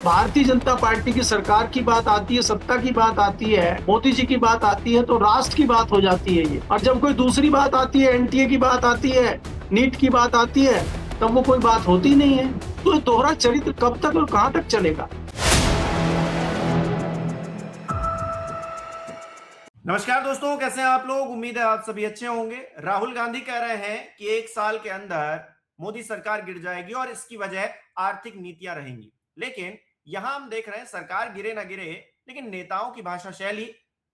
Bharatiya Janata party की सरकार की बात आती है, सत्ता की बात आती है, मोदी जी की बात आती है तो राष्ट्र की बात हो जाती है ये। और जब कोई दूसरी बात आती है, एनटीए की बात आती है, नीट की बात आती है, तब वो कोई बात होती नहीं है। तो ये दोहरा चरित्र कब तक और कहां तक चलेगा? नमस्कार दोस्तों, कैसे हैं आप लोग। उम्मीद है आप सभी अच्छे होंगे। राहुल गांधी कह रहे हैं कि 1 साल के अंदर मोदी सरकार गिर जाएगी और इसकी वजह आर्थिक नीतियां रहेंगी। लेकिन यहां हम देख रहे हैं सरकार गिरे ना गिरे, लेकिन नेताओं की भाषा शैली,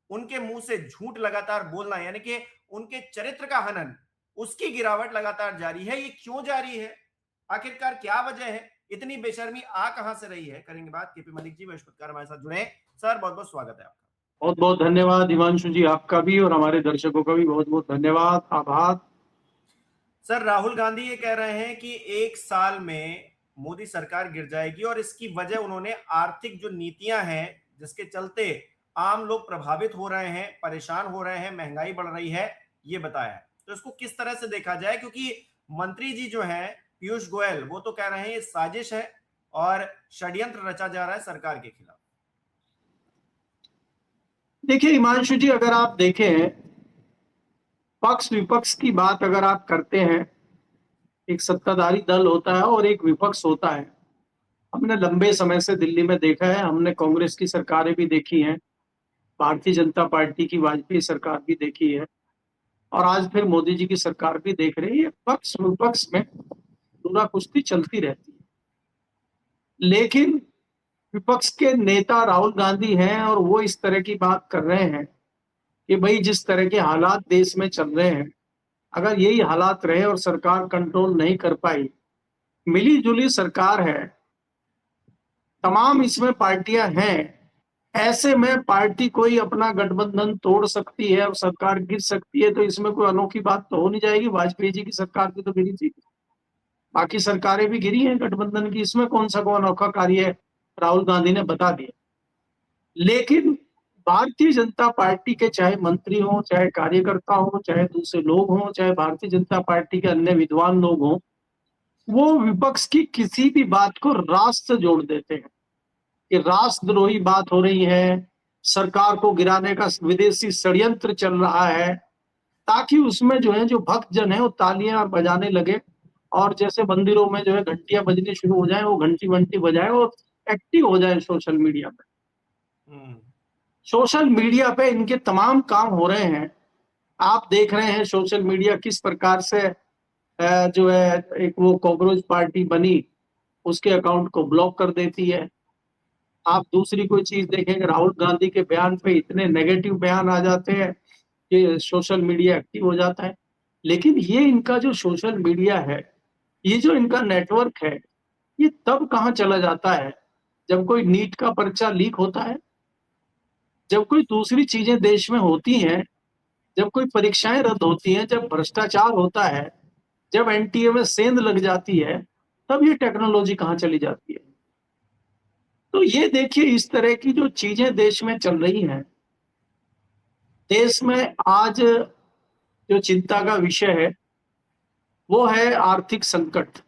उनके मुंह से झूठ लगातार बोलना, यानी कि उनके चरित्र का हनन, उसकी गिरावट लगातार जारी है। ये क्यों जारी है, आखिरकार क्या वजह है, इतनी बेशर्मी आ कहां से रही है, करेंगे बात। केपी मलिक जी बृहस्पतिवार हमारे साथ जुड़े। सर बहुत बहुत स्वागत है आपका। बहुत बहुत धन्यवाद हिमांशु जी, आपका भी और हमारे दर्शकों का भी बहुत बहुत धन्यवाद, आभार। सर, राहुल गांधी ये कह रहे हैं कि 1 साल में मोदी सरकार गिर जाएगी और इसकी वजह उन्होंने आर्थिक जो नीतियां हैं, जिसके चलते आम लोग प्रभावित हो रहे हैं, परेशान हो रहे हैं, महंगाई बढ़ रही है, ये बताया है। तो इसको किस तरह से देखा जाए, क्योंकि मंत्री जी जो हैं पीयूष गोयल, वो तो कह रहे हैं ये साजिश है और षड्यंत्र रचा जा रहा है सरकार के खिलाफ। देखिए हिमांशु जी, अगर आप देखें पक्ष विपक्ष की बात अगर आप करते हैं, एक सत्ताधारी दल होता है और एक विपक्ष होता है। हमने लंबे समय से दिल्ली में देखा है, हमने कांग्रेस की सरकारें भी देखी हैं, भारतीय जनता पार्टी की वाजपेयी सरकार भी देखी है और आज फिर मोदी जी की सरकार भी देख रही है। पक्ष विपक्ष में पूरा कुश्ती चलती रहती है, लेकिन विपक्ष के नेता राहुल गांधी हैं और वो इस तरह की बात कर रहे हैं कि भाई जिस तरह के हालात देश में चल रहे हैं, अगर यही हालात रहे और सरकार कंट्रोल नहीं कर पाई, मिली जुली सरकार है, तमाम इसमें पार्टियां हैं, ऐसे में पार्टी कोई अपना गठबंधन तोड़ सकती है और सरकार गिर सकती है, तो इसमें कोई अनोखी बात तो हो नहीं जाएगी। वाजपेयी जी की सरकार भी तो गिरी थी, बाकी सरकारें भी गिरी हैं गठबंधन की, इसमें कौन सा कोई अनोखा कार्य है, राहुल गांधी ने बता दिया। लेकिन भारतीय जनता पार्टी के चाहे मंत्री हो, चाहे कार्यकर्ता हो, चाहे दूसरे लोग हों, चाहे भारतीय जनता पार्टी के अन्य विद्वान लोग हों, वो विपक्ष की किसी भी बात को राष्ट्र से जोड़ देते हैं कि राष्ट्रद्रोही बात हो रही है, सरकार को गिराने का विदेशी षड्यंत्र चल रहा है, ताकि उसमें जो है जो भक्तजन है वो तालियां बजाने लगे और जैसे मंदिरों में जो है घंटियां बजनी शुरू हो जाए, वो घंटी वंटी बजाए और एक्टिव हो जाए सोशल मीडिया पे। सोशल मीडिया पे इनके तमाम काम हो रहे हैं। आप देख रहे हैं सोशल मीडिया किस प्रकार से जो है एक वो कॉकरोच पार्टी बनी, उसके अकाउंट को ब्लॉक कर देती है। आप दूसरी कोई चीज देखेंगे, राहुल गांधी के बयान पे इतने नेगेटिव बयान आ जाते हैं कि सोशल मीडिया एक्टिव हो जाता है। लेकिन ये इनका जो सोशल मीडिया है, ये जो इनका नेटवर्क है, ये तब कहाँ चला जाता है जब कोई नीट का पर्चा लीक होता है, जब कोई दूसरी चीजें देश में होती हैं, जब कोई परीक्षाएं रद्द होती हैं, जब भ्रष्टाचार होता है, जब एनटीए में सेंध लग जाती है, तब ये टेक्नोलॉजी कहाँ चली जाती है। तो ये देखिए इस तरह की जो चीजें देश में चल रही हैं, देश में आज जो चिंता का विषय है वो है आर्थिक संकट।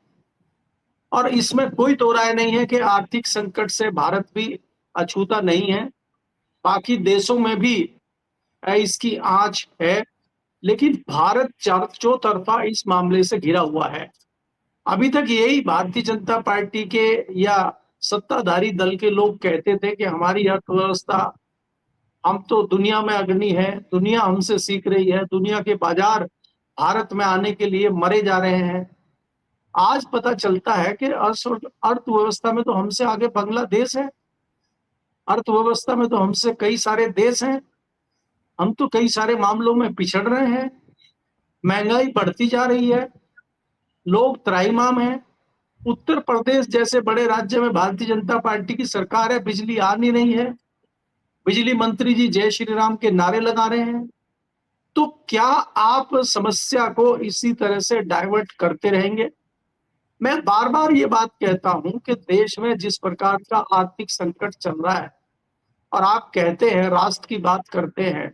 और इसमें कोई दो राय नहीं है कि आर्थिक संकट से भारत भी अछूता नहीं है, बाकी देशों में भी इसकी आंच है, लेकिन भारत चौतरफा इस मामले से घिरा हुआ है। अभी तक यही भारतीय जनता पार्टी के या सत्ताधारी दल के लोग कहते थे कि हमारी अर्थव्यवस्था, हम तो दुनिया में अग्रणी है, दुनिया हमसे सीख रही है, दुनिया के बाजार भारत में आने के लिए मरे जा रहे हैं। आज पता चलता है कि अर्थव्यवस्था में तो हमसे आगे बांग्लादेश है, अर्थव्यवस्था में तो हमसे कई सारे देश हैं, हम तो कई सारे मामलों में पिछड़ रहे हैं, महंगाई बढ़ती जा रही है, लोग त्राहिमाम हैं। उत्तर प्रदेश जैसे बड़े राज्य में भारतीय जनता पार्टी की सरकार है, बिजली आ नहीं रही है, बिजली मंत्री जी जय श्री राम के नारे लगा रहे हैं। तो क्या आप समस्या को इसी तरह से डाइवर्ट करते रहेंगे? मैं बार बार ये बात कहता हूं कि देश में जिस प्रकार का आर्थिक संकट चल रहा है और आप कहते हैं राष्ट्र की बात करते हैं,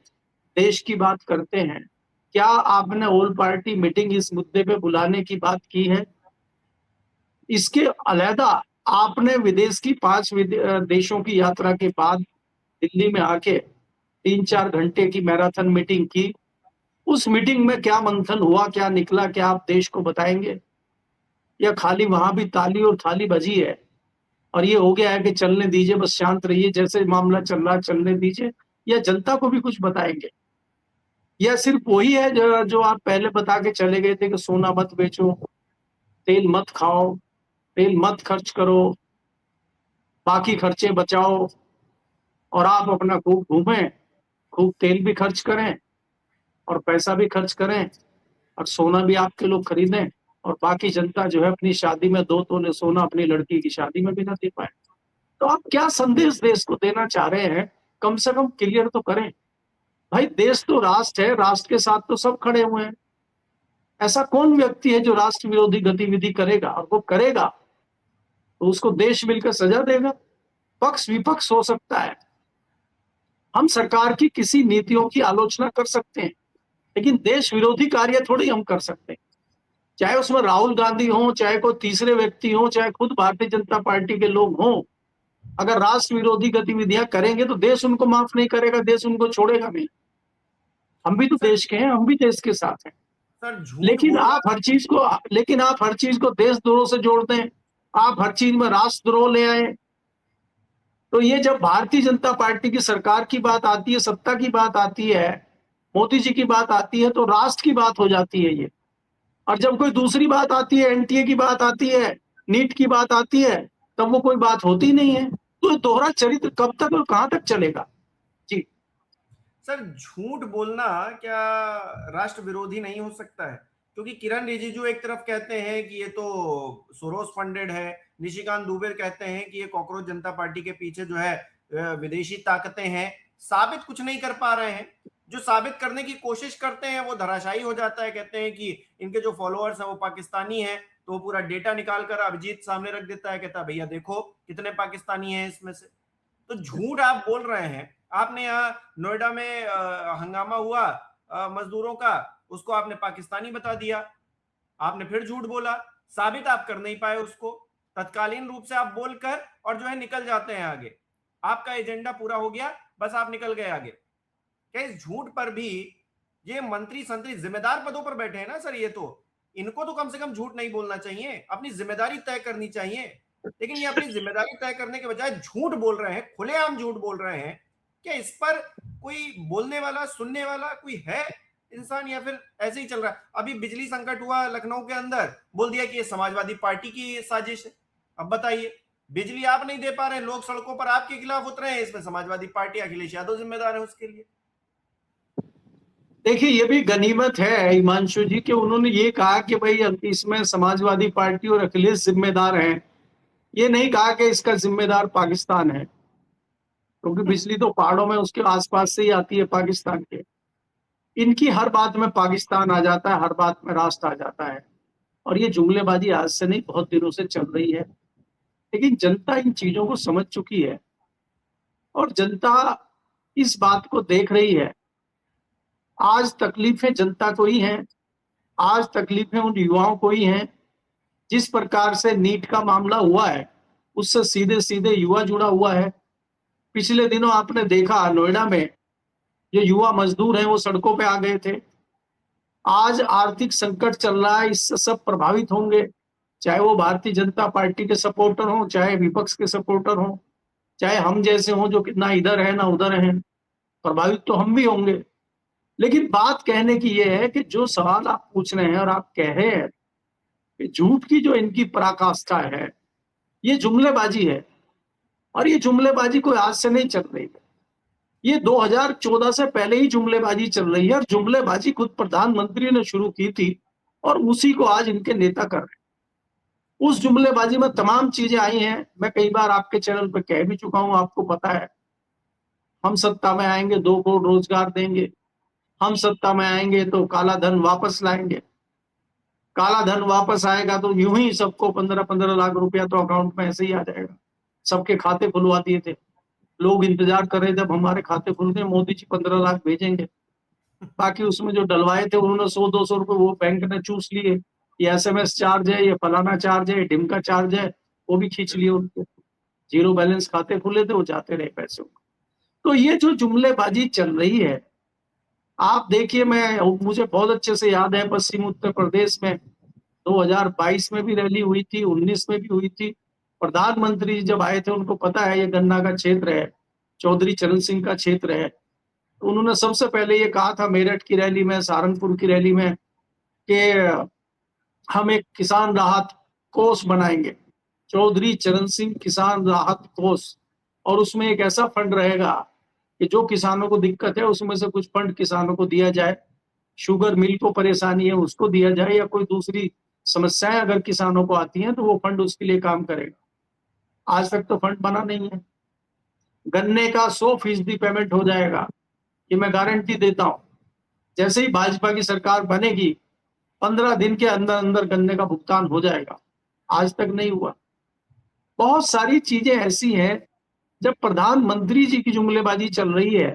देश की बात करते हैं, क्या आपने ऑल पार्टी मीटिंग इस मुद्दे पे बुलाने की बात की है? इसके अलहदा आपने विदेश की 5 देशों की यात्रा के बाद दिल्ली में आके 3-4 घंटे की मैराथन मीटिंग की। उस मीटिंग में क्या मंथन हुआ, क्या निकला, क्या आप देश को बताएंगे? या खाली वहां भी ताली और थाली बजी है और ये हो गया है कि चलने दीजिए, बस शांत रहिए, जैसे मामला चल रहा है चलने दीजिए? या जनता को भी कुछ बताएंगे? या सिर्फ वही है जो आप पहले बता के चले गए थे कि सोना मत बेचो, तेल मत खाओ, तेल मत खर्च करो, बाकी खर्चे बचाओ, और आप अपना खूब घूमें, खूब तेल भी खर्च करें और पैसा भी खर्च करें और सोना भी आपके लोग खरीदें, और बाकी जनता जो है अपनी शादी में 2 तोले सोना अपनी लड़की की शादी में भी ना दे पाए? तो आप क्या संदेश देश को देना चाह रहे हैं? कम से कम क्लियर तो करें। भाई देश तो राष्ट्र है, राष्ट्र के साथ तो सब खड़े हुए हैं। ऐसा कौन व्यक्ति है जो राष्ट्र विरोधी गतिविधि करेगा, और वो करेगा तो उसको देश मिलकर सजा देगा? पक्ष विपक्ष हो सकता है, हम सरकार की किसी नीतियों की आलोचना कर सकते हैं, लेकिन देश विरोधी कार्य थोड़ी हम कर सकते हैं। चाहे उसमें राहुल गांधी हो, चाहे कोई तीसरे व्यक्ति हो, चाहे खुद भारतीय जनता पार्टी के लोग हों, अगर राष्ट्र विरोधी गतिविधियां करेंगे तो देश उनको माफ नहीं करेगा, देश उनको छोड़ेगा नहीं। हम भी तो देश के हैं, हम भी देश के साथ हैं। सर झूठ लेकिन बोलना, आप हर चीज को देशद्रोह से जोड़ दें, आप हर चीज में राष्ट्रद्रोह ले आए। तो ये जब भारतीय जनता पार्टी की सरकार की बात आती है, सत्ता की बात आती है, मोदी जी की बात आती है, तो राष्ट्र की बात हो जाती है ये। और जब कोई दूसरी बात आती है, एनटीए की बात आती है, नीट की बात आती है, तब वो कोई बात होती नहीं है। तो दोहरा चरित्र कब तक और कहां तक चलेगा? जी। सर झूठ बोलना क्या राष्ट्र विरोधी नहीं हो सकता है? क्योंकि किरण रिजिजू एक तरफ कहते हैं कि ये तो सोरोस फंडेड है, निशिकांत दुबे कहते हैं कि ये कॉकरोच जनता पार्टी के पीछे जो है विदेशी ताकतें हैं। साबित कुछ नहीं कर पा रहे हैं। जो साबित करने की कोशिश करते हैं वो धराशायी हो जाता है। कहते हैं कि इनके जो फॉलोअर्स हैं वो पाकिस्तानी हैं, तो वो पूरा डेटा निकाल कर अभिजीत सामने रख देता है, कहता है भैया देखो कितने पाकिस्तानी हैं इसमें से। तो झूठ आप बोल रहे हैं। आपने यहाँ नोएडा में हंगामा हुआ मजदूरों का, उसको आपने पाकिस्तानी बता दिया। आपने फिर झूठ बोला, साबित आप कर नहीं पाए उसको। तत्कालीन रूप से आप बोलकर और जो है निकल जाते हैं आगे। आपका एजेंडा पूरा हो गया, बस आप निकल गए आगे। क्या इस झूठ पर भी ये मंत्री संतरी जिम्मेदार पदों पर बैठे हैं ना सर, ये तो इनको तो कम से कम झूठ नहीं बोलना चाहिए, अपनी जिम्मेदारी तय करनी चाहिए। लेकिन ये अपनी जिम्मेदारी तय करने के बजाय झूठ बोल रहे हैं, खुलेआम झूठ बोल रहे हैं। क्या इस पर कोई बोलने वाला, सुनने वाला कोई है इंसान, या फिर ऐसे ही चल रहा है? अभी बिजली संकट हुआ लखनऊ के अंदर, बोल दिया कि ये समाजवादी पार्टी की साजिश है। अब बताइए, बिजली आप नहीं दे पा रहे हैं, लोग सड़कों पर आपके खिलाफ उतरे हैं, इसमें समाजवादी पार्टी अखिलेश यादव जिम्मेदार है उसके लिए। देखिए, ये भी गनीमत है हिमांशु जी कि उन्होंने ये कहा कि भाई इसमें समाजवादी पार्टी और अखिलेश जिम्मेदार हैं। ये नहीं कहा कि इसका जिम्मेदार पाकिस्तान है, क्योंकि बिजली तो पहाड़ों में उसके आसपास से ही आती है पाकिस्तान के। इनकी हर बात में पाकिस्तान आ जाता है, हर बात में राष्ट्र आ जाता है, और ये जुमलेबाजी आज से नहीं बहुत दिनों से चल रही है। लेकिन जनता इन चीजों को समझ चुकी है और जनता इस बात को देख रही है। आज तकलीफें जनता को ही हैं, आज तकलीफें उन युवाओं को ही हैं। जिस प्रकार से नीट का मामला हुआ है, उससे सीधे सीधे युवा जुड़ा हुआ है। पिछले दिनों आपने देखा नोएडा में जो युवा मजदूर हैं वो सड़कों पे आ गए थे। आज आर्थिक संकट चल रहा है, इससे सब प्रभावित होंगे, चाहे वो भारतीय जनता पार्टी के सपोर्टर हों, चाहे विपक्ष के सपोर्टर हों, चाहे हम जैसे हों जो ना इधर है ना उधर हैं। प्रभावित तो हम भी होंगे। लेकिन बात कहने की ये है कि जो सवाल आप पूछ रहे हैं और आप कह रहे हैं कि झूठ की जो इनकी पराकाष्ठा है, ये जुमलेबाजी है, और ये जुमलेबाजी कोई आज से नहीं चल रही है। ये 2014 से पहले ही जुमलेबाजी चल रही है, और जुमलेबाजी खुद प्रधानमंत्री ने शुरू की थी और उसी को आज इनके नेता कर रहे हैं। उस जुमलेबाजी में तमाम चीजें आई हैं। मैं कई बार आपके चैनल पर कह भी चुका हूं, आपको पता है। हम सत्ता में आएंगे 2 करोड़ रोजगार देंगे, हम सत्ता में आएंगे तो काला धन वापस लाएंगे। काला धन वापस आएगा तो यूं ही सबको 15-15 लाख रुपया तो अकाउंट में ऐसे ही आ जाएगा। सबके खाते खुलवा दिए थे, लोग इंतजार कर रहे थे जब हमारे खाते खुल गए, मोदी जी 15 लाख भेजेंगे। बाकी उसमें जो डलवाए थे उन्होंने 100-200 रुपए वो बैंक ने चूस लिए। ये SMS चार्ज है, ये फलाना चार्ज है, ये ढिमका चार्ज है, वो भी खींच लिए उनके, जीरो बैलेंस खाते खुले थे, वो जाते रहे पैसे। तो ये जो जुमलेबाजी चल रही है, आप देखिए, मुझे बहुत अच्छे से याद है पश्चिम उत्तर प्रदेश में 2022 में भी रैली हुई थी, 19 में भी हुई थी। प्रधानमंत्री जब आए थे, उनको पता है ये गन्ना का क्षेत्र है, चौधरी चरण सिंह का क्षेत्र है, तो उन्होंने सबसे पहले ये कहा था मेरठ की रैली में, सहारनपुर की रैली में, कि हम एक किसान राहत कोष बनाएंगे, चौधरी चरण सिंह किसान राहत कोष, और उसमें एक ऐसा फंड रहेगा कि जो किसानों को दिक्कत है उसमें से कुछ फंड किसानों को दिया जाए, शुगर मिल को परेशानी है उसको दिया जाए, या कोई दूसरी समस्याएं अगर किसानों को आती हैं तो वो फंड उसके लिए काम करेगा। आज तक तो फंड बना नहीं है। गन्ने का 100% पेमेंट हो जाएगा, ये मैं गारंटी देता हूं। जैसे ही भाजपा की सरकार बनेगी 15 दिन के अंदर अंदर गन्ने का भुगतान हो जाएगा, आज तक नहीं हुआ। बहुत सारी चीजें ऐसी हैं, जब प्रधानमंत्री जी की जुमलेबाजी चल रही है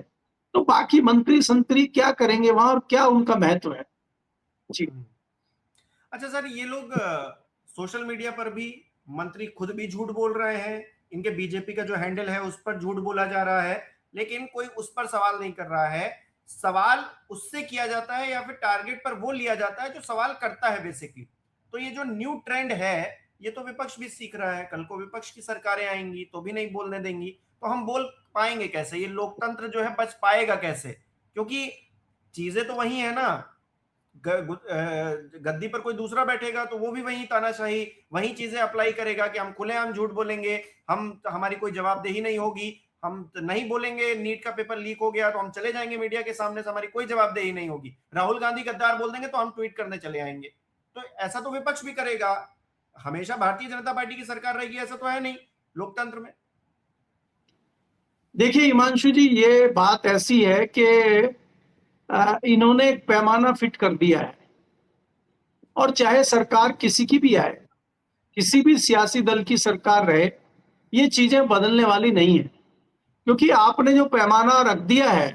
तो बाकी मंत्री संतरी क्या करेंगे वहां, और क्या उनका महत्व है जी। अच्छा सर, ये लोग सोशल मीडिया पर भी, मंत्री खुद भी झूठ बोल रहे हैं, इनके बीजेपी का जो हैंडल है उस पर झूठ बोला जा रहा है, लेकिन कोई उस पर सवाल नहीं कर रहा है। सवाल उससे किया जाता है या फिर टारगेट पर वो लिया जाता है जो सवाल करता है बेसिकली। तो ये जो न्यू ट्रेंड है, ये तो विपक्ष भी सीख रहा है। कल को विपक्ष की सरकारें आएंगी तो भी नहीं बोलने देंगी, तो हम बोल पाएंगे कैसे? ये लोकतंत्र जो है बच पाएगा कैसे? क्योंकि चीजें तो वही है ना। गद्दी पर कोई दूसरा बैठेगा तो वो भी वही तानाशाही, वही चीजें अप्लाई करेगा कि हम खुलेआम झूठ बोलेंगे, हमारी कोई जवाबदेही नहीं होगी, हम नहीं बोलेंगे नीट का पेपर लीक हो गया तो हम चले जाएंगे मीडिया के सामने से, हमारी कोई जवाबदेही नहीं होगी। राहुल गांधी गद्दार बोल देंगे तो हम ट्वीट करने चले आएंगे। तो ऐसा तो विपक्ष भी करेगा। हमेशा भारतीय जनता पार्टी की सरकार रहेगी ऐसा तो है नहीं लोकतंत्र में। देखिए हिमांशु जी, ये बात ऐसी है कि इन्होंने एक पैमाना फिट कर दिया है, और चाहे सरकार किसी की भी आए, किसी भी सियासी दल की सरकार रहे, ये चीजें बदलने वाली नहीं है। क्योंकि आपने जो पैमाना रख दिया है,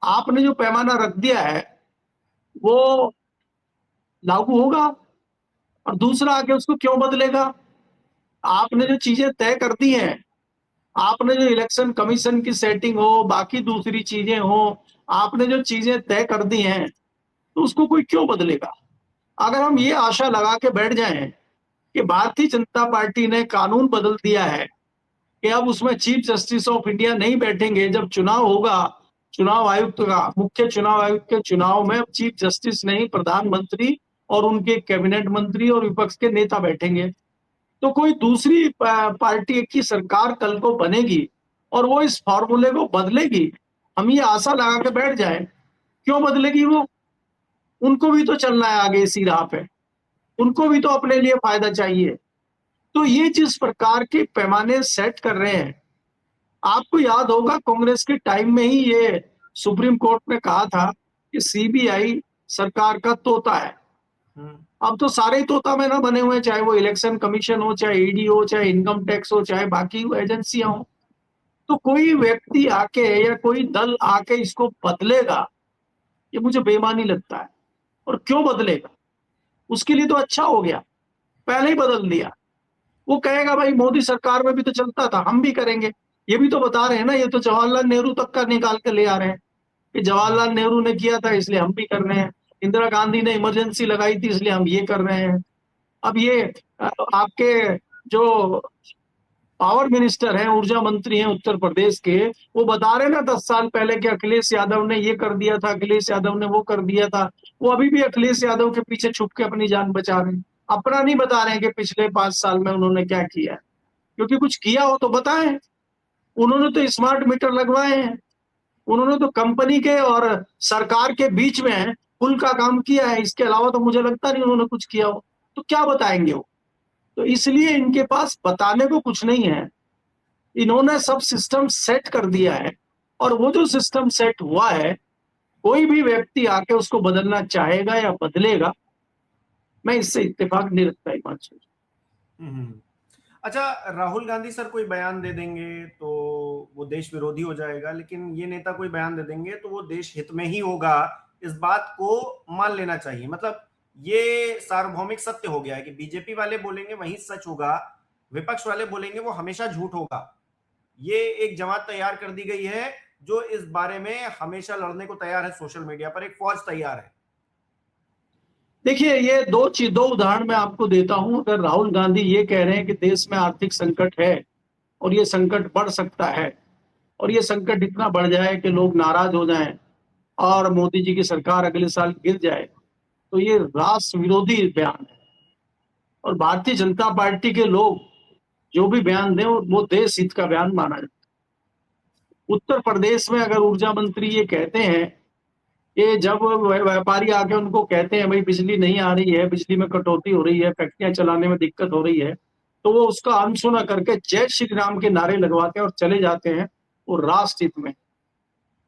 आपने जो पैमाना रख दिया है वो लागू होगा, और दूसरा आके उसको क्यों बदलेगा? आपने जो चीजें तय कर दी हैं, आपने जो इलेक्शन कमीशन की सेटिंग हो, बाकी दूसरी चीजें हो, आपने जो चीजें तय कर दी हैं, तो उसको कोई क्यों बदलेगा? अगर हम ये आशा लगा के बैठ जाएं कि भारतीय जनता पार्टी ने कानून बदल दिया है कि अब उसमें चीफ जस्टिस ऑफ इंडिया नहीं बैठेंगे, जब चुनाव होगा, चुनाव आयुक्त का, मुख्य चुनाव आयुक्त के चुनाव में चीफ जस्टिस नहीं, प्रधानमंत्री और उनके कैबिनेट मंत्री और विपक्ष के नेता बैठेंगे, तो कोई दूसरी पार्टी की सरकार कल को बनेगी और वो इस फॉर्मूले को बदलेगी, हम ये आशा लगा के बैठ जाए। क्यों बदलेगी वो? उनको भी तो चलना है आगे इसी राह पे, उनको भी तो अपने लिए फायदा चाहिए। तो ये जिस प्रकार के पैमाने सेट कर रहे हैं, आपको याद होगा कांग्रेस के टाइम में ही ये सुप्रीम कोर्ट ने कहा था कि सीबीआई सरकार का तोता है। अब तो सारे ही तोता में ना बने हुए, चाहे वो इलेक्शन कमीशन हो, चाहे ईडी हो, चाहे इनकम टैक्स हो, चाहे बाकी एजेंसियां हो। तो कोई व्यक्ति आके या कोई दल आके इसको बदलेगा, ये मुझे बेईमानी लगता है। और क्यों बदलेगा? उसके लिए तो अच्छा हो गया, पहले ही बदल दिया। वो कहेगा भाई मोदी सरकार में भी तो चलता था, हम भी करेंगे। ये भी तो बता रहे हैं ना, ये तो जवाहरलाल नेहरू तक का निकाल के ले आ रहे हैं कि जवाहरलाल नेहरू ने किया था इसलिए हम भी कर रहे हैं, इंदिरा गांधी ने इमरजेंसी लगाई थी इसलिए हम ये कर रहे हैं। अब ये आपके जो पावर मिनिस्टर हैं, ऊर्जा मंत्री हैं उत्तर प्रदेश के, वो बता रहे ना 10 साल पहले कि अखिलेश यादव ने ये कर दिया था, अखिलेश यादव ने वो कर दिया था। वो अभी भी अखिलेश यादव के पीछे छुप के अपनी जान बचा रहे हैं, अपना नहीं बता रहे हैं कि पिछले 5 साल में उन्होंने क्या किया है। क्योंकि कुछ किया हो तो बताएं। उन्होंने तो स्मार्ट मीटर लगवाए हैं, उन्होंने तो कंपनी के और सरकार के बीच में पुल का काम किया है, इसके अलावा तो मुझे लगता नहीं उन्होंने कुछ किया हो। तो क्या बताएंगे वो? तो इसलिए इनके पास बताने को कुछ नहीं है, इन्होंने सब सिस्टम सेट कर दिया है, और वो जो सिस्टम सेट हुआ है, कोई भी व्यक्ति आके उसको बदलना चाहेगा या बदलेगा, मैं इससे इत्तेफाक नहीं रखता हिमांशु। अच्छा, राहुल गांधी सर कोई बयान दे देंगे तो वो देश विरोधी हो जाएगा, लेकिन ये नेता कोई बयान दे देंगे तो वो देश हित में ही होगा, इस बात को मान लेना चाहिए। मतलब ये सार्वभौमिक सत्य हो गया है कि बीजेपी वाले बोलेंगे वही सच होगा, विपक्ष वाले बोलेंगे वो हमेशा झूठ होगा। ये एक जमात तैयार कर दी गई है जो इस बारे में हमेशा लड़ने को तैयार है। सोशल मीडिया पर एक फौज तैयार है। देखिए, ये दो उदाहरण मैं आपको देता हूं। अगर राहुल गांधी ये कह रहे हैं कि देश में आर्थिक संकट है और ये संकट बढ़ सकता है और ये संकट इतना बढ़ जाए कि लोग नाराज हो जाएं और मोदी जी की सरकार अगले साल गिर जाए, तो ये राष्ट्र विरोधी बयान है। और भारतीय जनता पार्टी के लोग जो भी बयान दें वो देश हित का बयान माना जाए। उत्तर प्रदेश में अगर ऊर्जा मंत्री ये कहते हैं कि जब व्यापारी आके उनको कहते हैं भाई बिजली नहीं आ रही है, बिजली में कटौती हो रही है, फैक्ट्रियां चलाने में दिक्कत हो रही है, तो वो उसका अनसुना करके जय श्री राम के नारे लगवाते हैं और चले जाते हैं वो राष्ट्र हित में।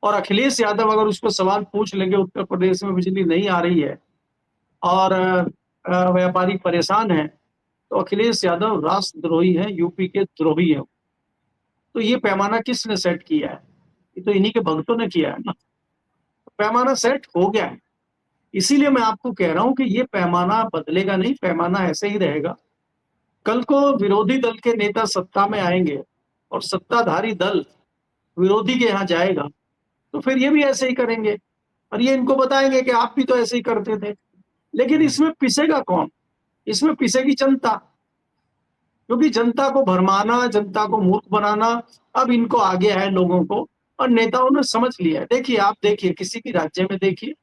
और अखिलेश यादव अगर उसको सवाल पूछ लेंगे उत्तर प्रदेश में बिजली नहीं आ रही है और व्यापारी परेशान है, तो अखिलेश यादव राष्ट्रद्रोही है, यूपी के द्रोही है। तो ये पैमाना किसने सेट किया है? ये तो इन्हीं के भक्तों ने किया है ना। पैमाना सेट हो गया है। इसीलिए मैं आपको कह रहा हूं कि ये पैमाना बदलेगा नहीं, पैमाना ऐसे ही रहेगा। कल को विरोधी दल के नेता सत्ता में आएंगे और सत्ताधारी दल विरोधी के यहाँ जाएगा, तो फिर ये भी ऐसे ही करेंगे और ये इनको बताएंगे कि आप भी तो ऐसे ही करते थे। लेकिन इसमें पिसेगा कौन? इसमें पिसेगी जनता, क्योंकि जनता को भरमाना, जनता को मूर्ख बनाना अब इनको आ गया है लोगों को, और नेताओं ने समझ लिया है। देखिए, आप देखिए, किसी भी राज्य में देखिए,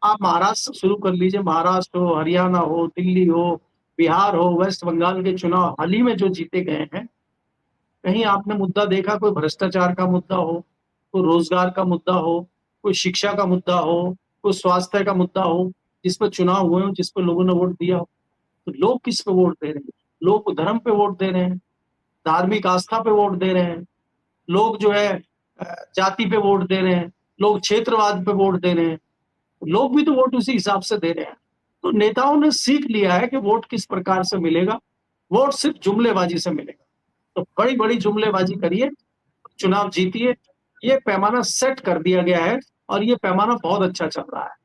आप महाराष्ट्र शुरू कर लीजिए, महाराष्ट्र हो, हरियाणा हो, दिल्ली हो, बिहार हो, वेस्ट बंगाल के चुनाव हाल ही में जो जीते गए हैं, कहीं आपने मुद्दा देखा कोई भ्रष्टाचार का मुद्दा हो, कोई रोजगार का मुद्दा हो, कोई शिक्षा का मुद्दा हो, कोई स्वास्थ्य का मुद्दा हो, जिस पर चुनाव हुए हो, जिस पर लोगों ने वोट दिया हो? तो लोग किस पे वोट दे रहे हैं? लोग धर्म पे वोट दे रहे हैं, धार्मिक आस्था पे वोट दे रहे हैं, लोग जो है जाति पे वोट दे रहे हैं, लोग क्षेत्रवाद पे वोट दे रहे हैं। लोग भी तो वोट उसी हिसाब से दे रहे हैं। तो नेताओं ने सीख लिया है कि वोट किस प्रकार से मिलेगा। वोट सिर्फ जुमलेबाजी से मिलेगा, तो बड़ी बड़ी जुमलेबाजी करिए, चुनाव जीतिए। ये पैमाना सेट कर दिया गया है और ये पैमाना बहुत अच्छा चल रहा है।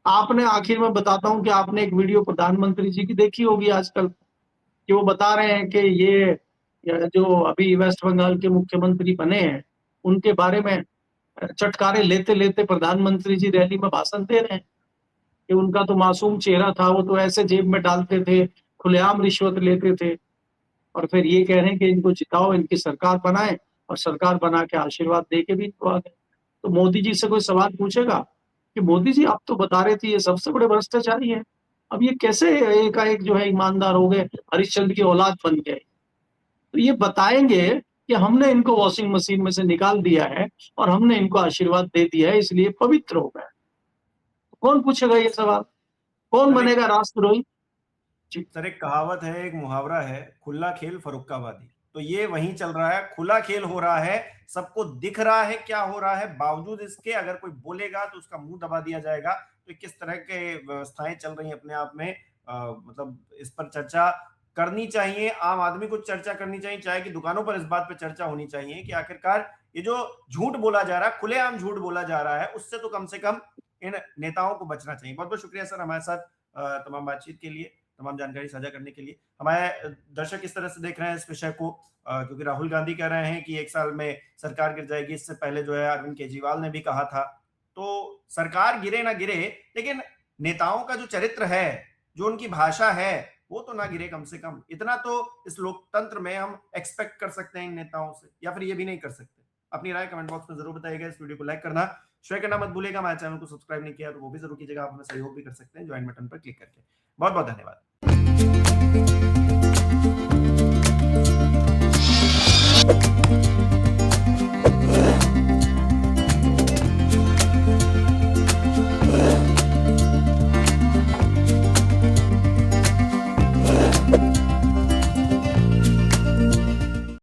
आपने, आखिर में बताता हूं कि आपने एक वीडियो प्रधानमंत्री जी की देखी होगी आजकल, कि वो बता रहे हैं कि ये जो अभी वेस्ट बंगाल के मुख्यमंत्री बने हैं उनके बारे में चटकारे लेते लेते प्रधानमंत्री जी रैली में भाषण दे रहे हैं कि उनका तो मासूम चेहरा था, वो तो ऐसे जेब में डालते थे, खुलेआम रिश्वत लेते थे। और फिर ये कह रहे हैं कि इनको जिताओ, इनकी सरकार बनाए, और सरकार बना के आशीर्वाद दे के भी इनको आ गए। तो मोदी जी से कोई सवाल पूछेगा कि मोदी जी आप तो बता रहे थे ये सबसे बड़े भ्रष्टाचारी है, अब ये कैसे एकाएक जो है ईमानदार हो गए, हरिश्चंद्र की औलाद बन गए? तो ये बताएंगे कि हमने इनको वॉशिंग मशीन में से निकाल दिया है और हमने इनको आशीर्वाद दे दिया है, इसलिए पवित्र हो गए। कौन पूछेगा ये सवाल? कौन बनेगा राष्ट्रद्रोही? सर, एक कहावत है, एक मुहावरा है, खुला खेल फरुक्काबादी। तो ये वहीं चल रहा है, खुला खेल हो रहा है, सबको दिख रहा है क्या हो रहा है, बावजूद इसके अगर कोई बोलेगा तो उसका मुंह दबा दिया जाएगा। तो किस तरह के व्यवस्थाएं चल रही हैं अपने आप में, मतलब इस पर चर्चा करनी चाहिए, आम आदमी को चर्चा करनी चाहिए, चाहे कि दुकानों पर इस बात पर चर्चा होनी चाहिए कि आखिरकार ये जो झूठ बोला जा रहा है, खुलेआम झूठ बोला जा रहा है, उससे तो कम से कम इन नेताओं को बचना चाहिए। बहुत बहुत शुक्रिया सर हमारे साथ तमाम बातचीत के लिए, तमाम जानकारी साझा करने के लिए। हमारे दर्शक इस तरह से देख रहे हैं इस विषय को, क्योंकि राहुल गांधी कह रहे हैं कि 1 साल में सरकार गिर जाएगी। इससे पहले जो है अरविंद केजरीवाल ने भी कहा था। तो सरकार गिरे ना गिरे, लेकिन नेताओं का जो चरित्र है, जो उनकी भाषा है, वो तो ना गिरे कम से कम। इतना तो इस लोकतंत्र में हम एक्सपेक्ट कर सकते हैं इन नेताओं से, या फिर ये भी नहीं कर सकते। अपनी राय कमेंट बॉक्स में जरूर बताइएगा। इस वीडियो को लाइक करना, शेयर करना मत भूलिएगा। हमारे चैनल को सब्सक्राइब नहीं किया तो वो भी जरूर कीजिएगा। आप हमें सहयोग भी कर सकते हैं ज्वाइन बटन पर क्लिक करके। बहुत बहुत धन्यवाद।